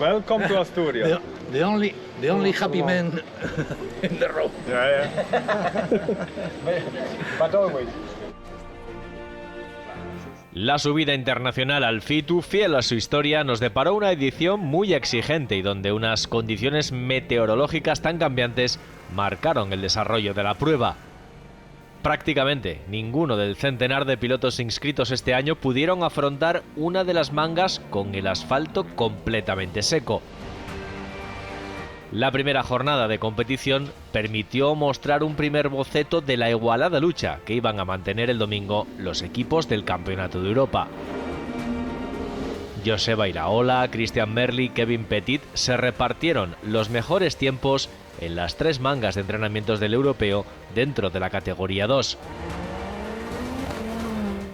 Welcome to Asturias. The only happy man in the road. Yeah. But always. La subida internacional al FITU, fiel a su historia, nos deparó una edición muy exigente y donde unas condiciones meteorológicas tan cambiantes marcaron el desarrollo de la prueba. Prácticamente ninguno del centenar de pilotos inscritos este año pudieron afrontar una de las mangas con el asfalto completamente seco. La primera jornada de competición permitió mostrar un primer boceto de la igualada lucha que iban a mantener el domingo los equipos del Campeonato de Europa. Joseba Iraola, Christian Merli y Kevin Petit se repartieron los mejores tiempos en las 3 mangas de entrenamientos del europeo dentro de la categoría 2.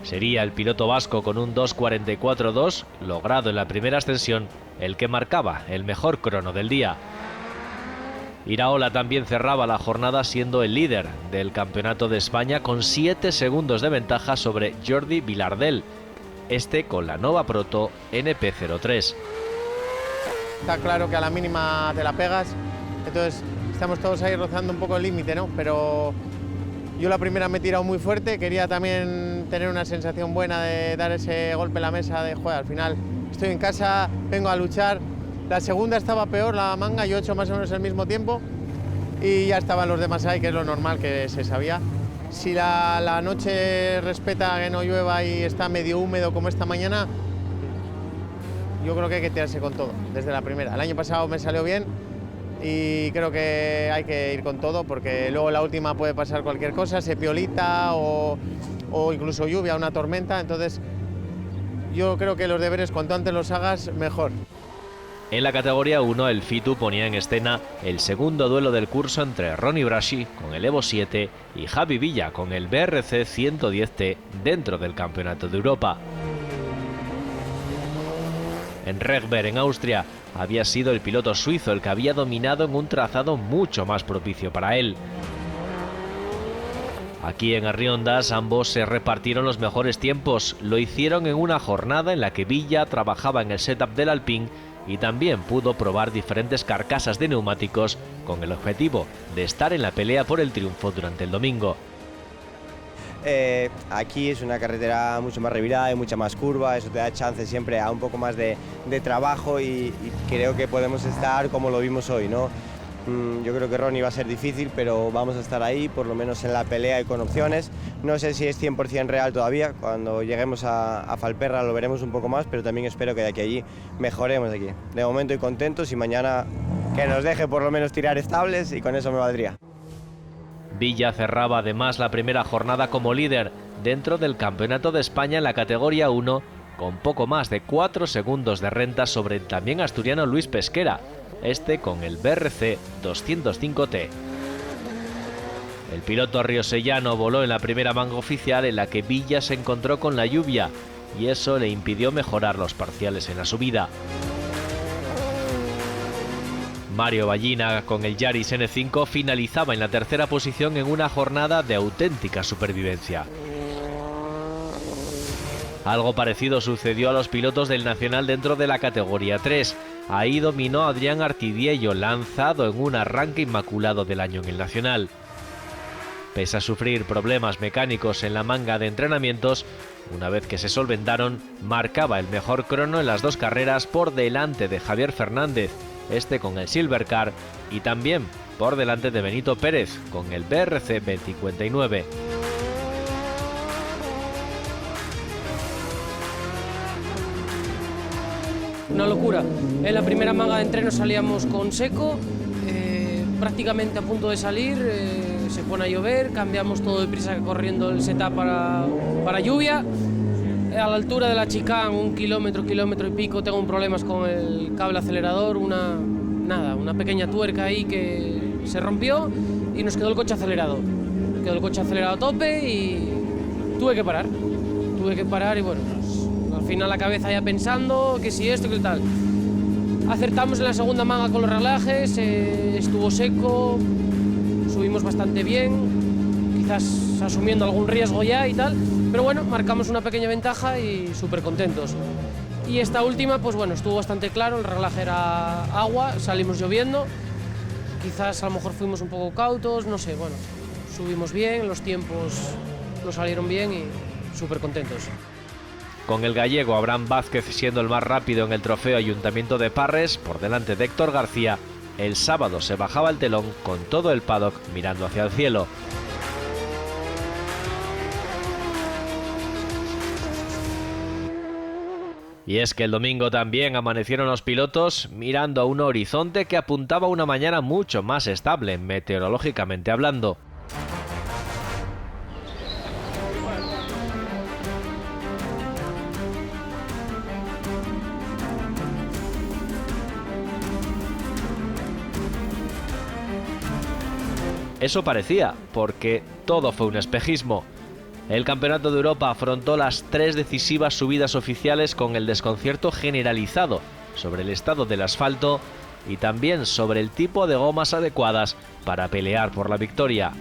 Sería el piloto vasco con un 2:44.2, logrado en la primera ascensión, el que marcaba el mejor crono del día. Iraola también cerraba la jornada siendo el líder del Campeonato de España con 7 segundos de ventaja sobre Jordi Vilardell, este con la Nova Proto NP03. Está claro que a la mínima te la pegas, entonces estamos todos ahí rozando un poco el límite, ¿no? Pero yo la primera me he tirado muy fuerte, quería también tener una sensación buena de dar ese golpe en la mesa, de joder, al final estoy en casa, vengo a luchar. La segunda estaba peor, la manga, yo he hecho más o menos el mismo tiempo y ya estaban los demás ahí, que es lo normal, que se sabía. Si la noche respeta que no llueva y está medio húmedo como esta mañana, yo creo que hay que tirarse con todo, desde la primera. El año pasado me salió bien y creo que hay que ir con todo porque luego la última puede pasar cualquier cosa, se piolita o incluso lluvia, una tormenta, entonces yo creo que los deberes cuanto antes los hagas, mejor. En la categoría 1, el FITU ponía en escena el segundo duelo del curso entre Ronnie Braschi con el Evo 7 y Javi Villa con el BRC 110T dentro del Campeonato de Europa. En Regberg, en Austria, había sido el piloto suizo el que había dominado en un trazado mucho más propicio para él. Aquí en Arriondas ambos se repartieron los mejores tiempos, lo hicieron en una jornada en la que Villa trabajaba en el setup del Alpine y también pudo probar diferentes carcasas de neumáticos con el objetivo de estar en la pelea por el triunfo durante el domingo. Aquí es una carretera mucho más revirada y mucha más curva, eso te da chance siempre a un poco más de trabajo y creo que podemos estar como lo vimos hoy, ¿no? Yo creo que Ronnie va a ser difícil, pero vamos a estar ahí, por lo menos en la pelea y con opciones. No sé si es 100% real todavía, cuando lleguemos a Falperra lo veremos un poco más, pero también espero que de aquí a allí mejoremos aquí. De momento estoy contentos y mañana que nos deje por lo menos tirar estables y con eso me valdría. Villa cerraba además la primera jornada como líder dentro del Campeonato de España en la categoría 1 con poco más de 4 segundos de renta sobre el también asturiano Luis Pesquera, este con el BRC 205T. El piloto riosellano voló en la primera manga oficial en la que Villa se encontró con la lluvia y eso le impidió mejorar los parciales en la subida. Mario Ballina con el Yaris N5 finalizaba en la tercera posición en una jornada de auténtica supervivencia. Algo parecido sucedió a los pilotos del Nacional dentro de la categoría 3. Ahí dominó Adrián Artidiello, lanzado en un arranque inmaculado del año en el Nacional. Pese a sufrir problemas mecánicos en la manga de entrenamientos, una vez que se solventaron, marcaba el mejor crono en las 2 carreras por delante de Javier Fernández, este con el Silvercar, y también por delante de Benito Pérez con el BRC 2059. Una locura. En la primera manga de entreno salíamos con seco, prácticamente a punto de salir, se pone a llover, cambiamos todo deprisa corriendo el setup para lluvia. A la altura de la chicane, 1 kilómetro y pico, tengo problemas con el cable acelerador, una pequeña tuerca ahí que se rompió y nos quedó el coche acelerado. Quedó el coche acelerado a tope y tuve que parar y bueno, pues, al final la cabeza ya pensando que si esto, que tal. Acertamos en la segunda manga con los relajes, estuvo seco, subimos bastante bien, quizás asumiendo algún riesgo ya y tal, pero bueno, marcamos una pequeña ventaja y súper contentos. Y esta última, pues bueno, estuvo bastante claro, el reglaje era agua, salimos lloviendo, quizás a lo mejor fuimos un poco cautos, no sé, bueno, subimos bien, los tiempos nos salieron bien y súper contentos. Con el gallego Abraham Vázquez siendo el más rápido en el trofeo Ayuntamiento de Parres, por delante de Héctor García, el sábado se bajaba el telón con todo el paddock mirando hacia el cielo. Y es que el domingo también amanecieron los pilotos mirando a un horizonte que apuntaba a una mañana mucho más estable, meteorológicamente hablando. Eso parecía, porque todo fue un espejismo. El Campeonato de Europa afrontó las 3 decisivas subidas oficiales con el desconcierto generalizado sobre el estado del asfalto y también sobre el tipo de gomas adecuadas para pelear por la victoria.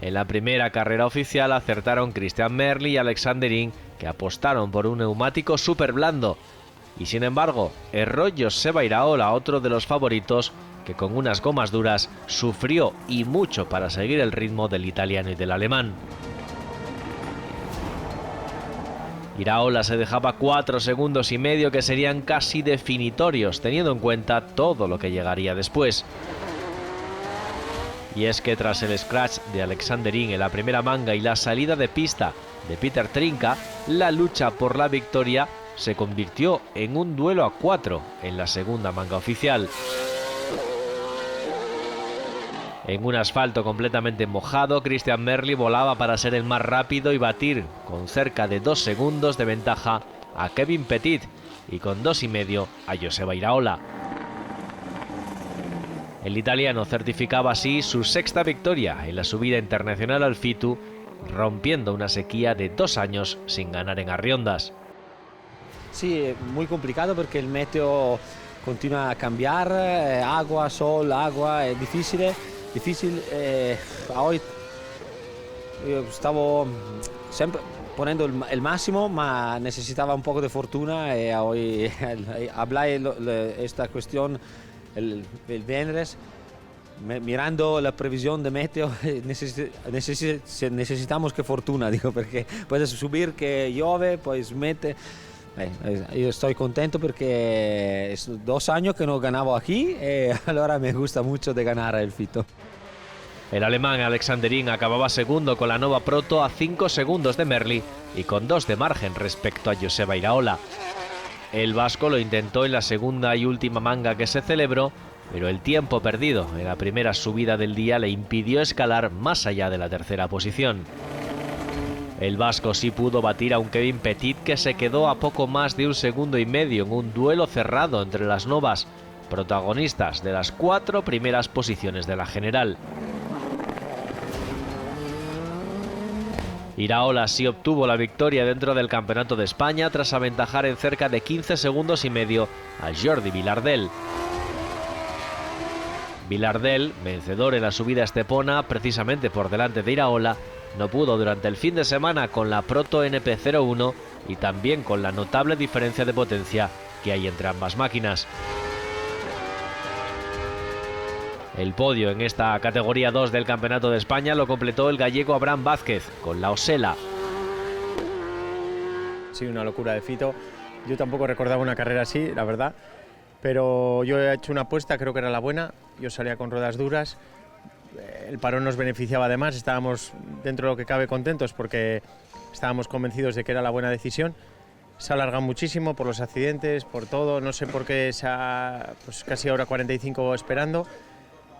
En la primera carrera oficial acertaron Christian Merli y Alexander Ring, que apostaron por un neumático súper blando. Y sin embargo, erró Joseba Iraola, otro de los favoritos, que con unas gomas duras sufrió y mucho para seguir el ritmo del italiano y del alemán. Iraola se dejaba 4 segundos y medio que serían casi definitorios, teniendo en cuenta todo lo que llegaría después. Y es que tras el scratch de Alexander Ring en la primera manga y la salida de pista de Peter Trinca, la lucha por la victoria se convirtió en un duelo a 4 en la segunda manga oficial. En un asfalto completamente mojado, Christian Merli volaba para ser el más rápido y batir con cerca de 2 segundos de ventaja a Kevin Petit y con 2,5 a Joseba Iraola. El italiano certificaba así su 6ª victoria en la subida internacional al FITU, rompiendo una sequía de 2 años sin ganar en Arriondas. Sí, muy complicado porque el meteo continúa a cambiar, agua, sol, agua, es difícil. Hoy yo estaba siempre poniendo el máximo, pero necesitaba un poco de fortuna y hoy hablé esta cuestión el viernes. Mirando la previsión de meteo, necesitamos que fortuna, digo, porque puedes subir que llueve, pues mete. Yo estoy contento porque es 2 años que no ganaba aquí y ahora me gusta mucho de ganar el FITU. El alemán Alexander Ring acababa segundo con la Nova Proto a 5 segundos de Merli y con 2 de margen respecto a Joseba Iraola. El vasco lo intentó en la segunda y última manga que se celebró, pero el tiempo perdido en la primera subida del día le impidió escalar más allá de la 3ª posición. El vasco sí pudo batir a un Kevin Petit que se quedó a poco más de 1,5 segundos en un duelo cerrado entre las novas, protagonistas de las 4 primeras posiciones de la general. Iraola sí obtuvo la victoria dentro del Campeonato de España tras aventajar en cerca de 15,5 segundos a Jordi Vilardell. Vilardell, vencedor en la subida a Estepona, precisamente por delante de Iraola, no pudo durante el fin de semana con la Proto NP01 y también con la notable diferencia de potencia que hay entre ambas máquinas. El podio en esta categoría 2 del Campeonato de España lo completó el gallego Abraham Vázquez con la Osela. Sí, una locura de FITU. Yo tampoco recordaba una carrera así, la verdad, pero yo he hecho una apuesta, creo que era la buena. Yo salía con ruedas duras. El parón nos beneficiaba además, estábamos dentro de lo que cabe contentos porque estábamos convencidos de que era la buena decisión. Se ha alargado muchísimo por los accidentes, por todo, no sé por qué pues casi hora 45 esperando.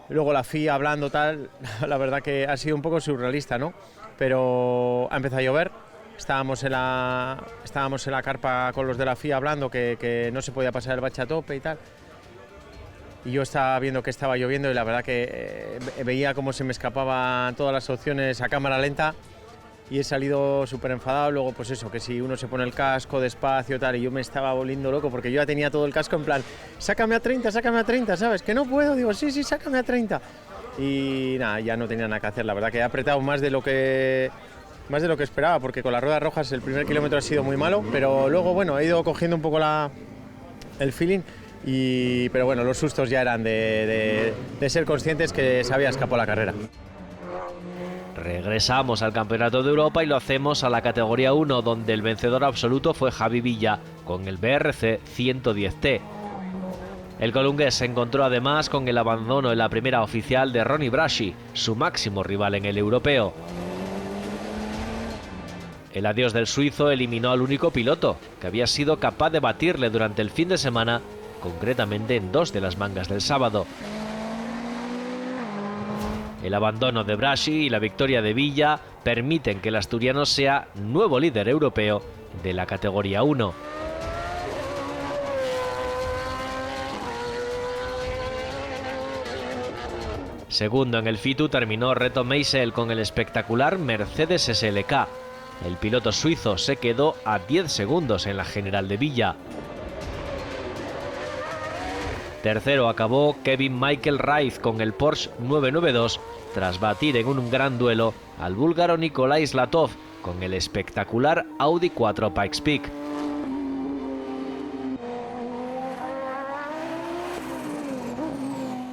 Luego la FIA hablando tal, la verdad que ha sido un poco surrealista, ¿no? Pero ha empezado a llover, estábamos en la carpa con los de la FIA hablando que no se podía pasar el bache a tope y tal. Y yo estaba viendo que estaba lloviendo y la verdad que veía cómo se me escapaban todas las opciones a cámara lenta y he salido súper enfadado. Luego pues eso, que si uno se pone el casco despacio tal, y yo me estaba volviendo loco porque yo ya tenía todo el casco en plan sácame a 30, ¿sabes? Que no puedo, digo sí, sácame a 30. y nada, ya no tenía nada que hacer. La verdad que he apretado más de lo que esperaba, porque con las ruedas rojas el primer kilómetro ha sido muy malo, pero luego bueno, he ido cogiendo un poco el feeling, pero bueno, los sustos ya eran de ser conscientes que se había escapado la carrera. Regresamos al Campeonato de Europa y lo hacemos a la categoría 1, donde el vencedor absoluto fue Javi Villa con el BRC 110T. El colungués se encontró además con el abandono en la primera oficial de Ronnie Braschi, su máximo rival en el europeo. El adiós del suizo eliminó al único piloto que había sido capaz de batirle durante el fin de semana, concretamente en 2 de las mangas del sábado. El abandono de Braschi y la victoria de Villa permiten que el asturiano sea nuevo líder europeo de la categoría 1. Segundo en el FITU terminó Reto Meisel con el espectacular Mercedes SLK. El piloto suizo se quedó a 10 segundos en la general de Villa. Tercero acabó Kevin Michael Raiz con el Porsche 992 tras batir en un gran duelo al búlgaro Nikolai Zlatov con el espectacular Audi 4 Pikes Peak.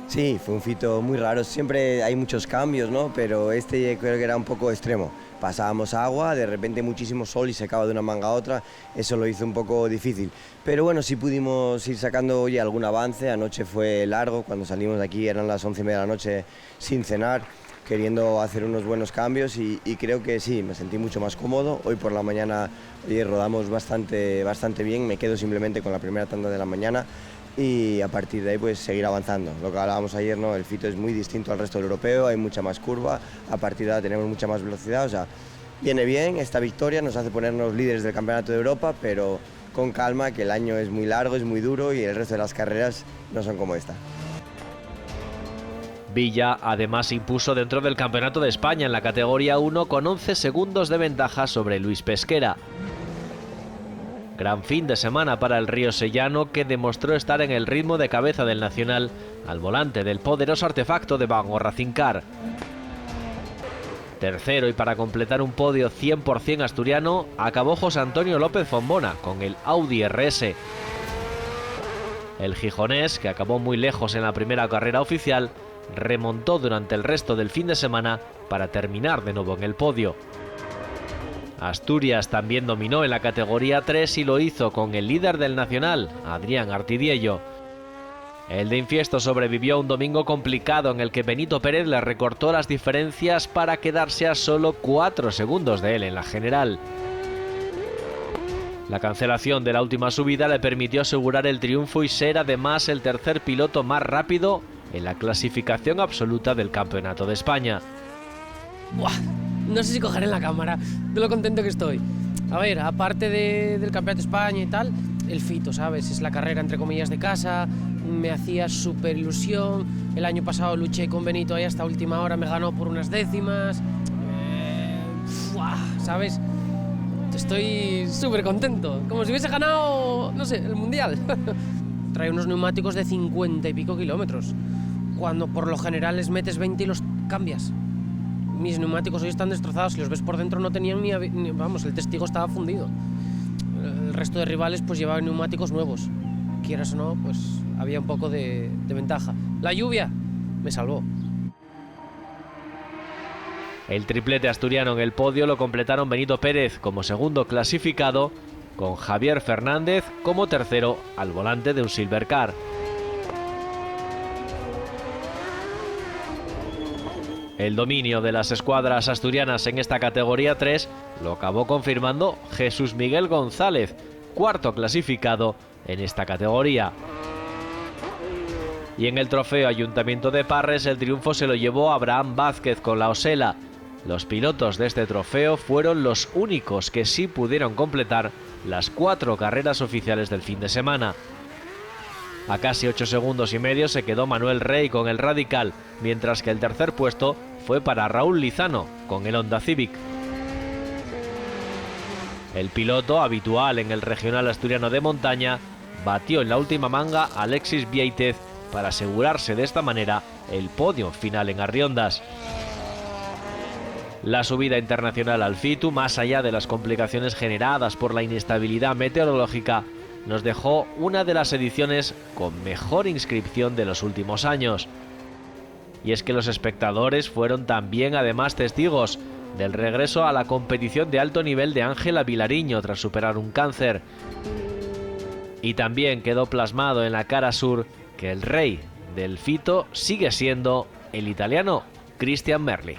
Sí, fue un fito muy raro, siempre hay muchos cambios, ¿no? Pero este creo que era un poco extremo. Pasábamos agua, de repente muchísimo sol y se acaba de una manga a otra, eso lo hizo un poco difícil. Pero bueno, sí pudimos ir sacando hoy algún avance, anoche fue largo, cuando salimos de aquí eran las 11:30 de la noche sin cenar, queriendo hacer unos buenos cambios y creo que sí, me sentí mucho más cómodo. Hoy por la mañana rodamos bastante bien, me quedo simplemente con la primera tanda de la mañana y a partir de ahí pues seguir avanzando. Lo que hablábamos ayer, ¿no? El fito es muy distinto al resto del europeo, hay mucha más curva, a partir de ahora tenemos mucha más velocidad, o sea, viene bien esta victoria, nos hace ponernos líderes del Campeonato de Europa, pero con calma, que el año es muy largo, es muy duro y el resto de las carreras no son como esta. Villa además impuso dentro del Campeonato de España en la categoría 1 con 11 segundos de ventaja sobre Luis Pesquera. Gran fin de semana para el riosellano, que demostró estar en el ritmo de cabeza del nacional al volante del poderoso artefacto de Vango Racing Car. Tercero, y para completar un podio 100% asturiano, acabó José Antonio López Fombona con el Audi RS. El gijonés, que acabó muy lejos en la primera carrera oficial, remontó durante el resto del fin de semana para terminar de nuevo en el podio. Asturias también dominó en la categoría 3 y lo hizo con el líder del nacional, Adrián Artidiello. El de Infiesto sobrevivió a un domingo complicado en el que Benito Pérez le recortó las diferencias para quedarse a solo 4 segundos de él en la general. La cancelación de la última subida le permitió asegurar el triunfo y ser además el tercer piloto más rápido en la clasificación absoluta del Campeonato de España. ¡Buah! No sé si cogeré la cámara de lo contento que estoy. A ver, aparte del Campeonato de España y tal, el fito, ¿sabes? Es la carrera entre comillas de casa, me hacía súper ilusión. El año pasado luché con Benito ahí hasta última hora, me ganó por unas décimas. ¿Sabes? Estoy súper contento, como si hubiese ganado, no sé, el Mundial. Trae unos neumáticos de 50 y pico kilómetros, cuando por lo general les metes 20 y los cambias. Mis neumáticos hoy están destrozados, si los ves por dentro no tenían ni vamos, el testigo estaba fundido. El resto de rivales pues llevaban neumáticos nuevos. Quieras o no, pues había un poco de ventaja. La lluvia me salvó. El triplete asturiano en el podio lo completaron Benito Pérez como segundo clasificado, con Javier Fernández como tercero al volante de un Silvercar. El dominio de las escuadras asturianas en esta categoría 3 lo acabó confirmando Jesús Miguel González, cuarto clasificado en esta categoría. Y en el trofeo Ayuntamiento de Parres el triunfo se lo llevó Abraham Vázquez con la Osela. Los pilotos de este trofeo fueron los únicos que sí pudieron completar las 4 carreras oficiales del fin de semana. A casi 8 segundos y medio se quedó Manuel Rey con el Radical, mientras que el tercer puesto fue para Raúl Lizano con el Honda Civic. El piloto, habitual en el regional asturiano de montaña, batió en la última manga a Alexis Vieitez para asegurarse de esta manera el podio final en Arriondas. La subida internacional al Fitu, más allá de las complicaciones generadas por la inestabilidad meteorológica, nos dejó una de las ediciones con mejor inscripción de los últimos años. Y es que los espectadores fueron también además testigos del regreso a la competición de alto nivel de Ángela Vilariño tras superar un cáncer. Y también quedó plasmado en la cara sur que el rey del Fito sigue siendo el italiano Christian Merli.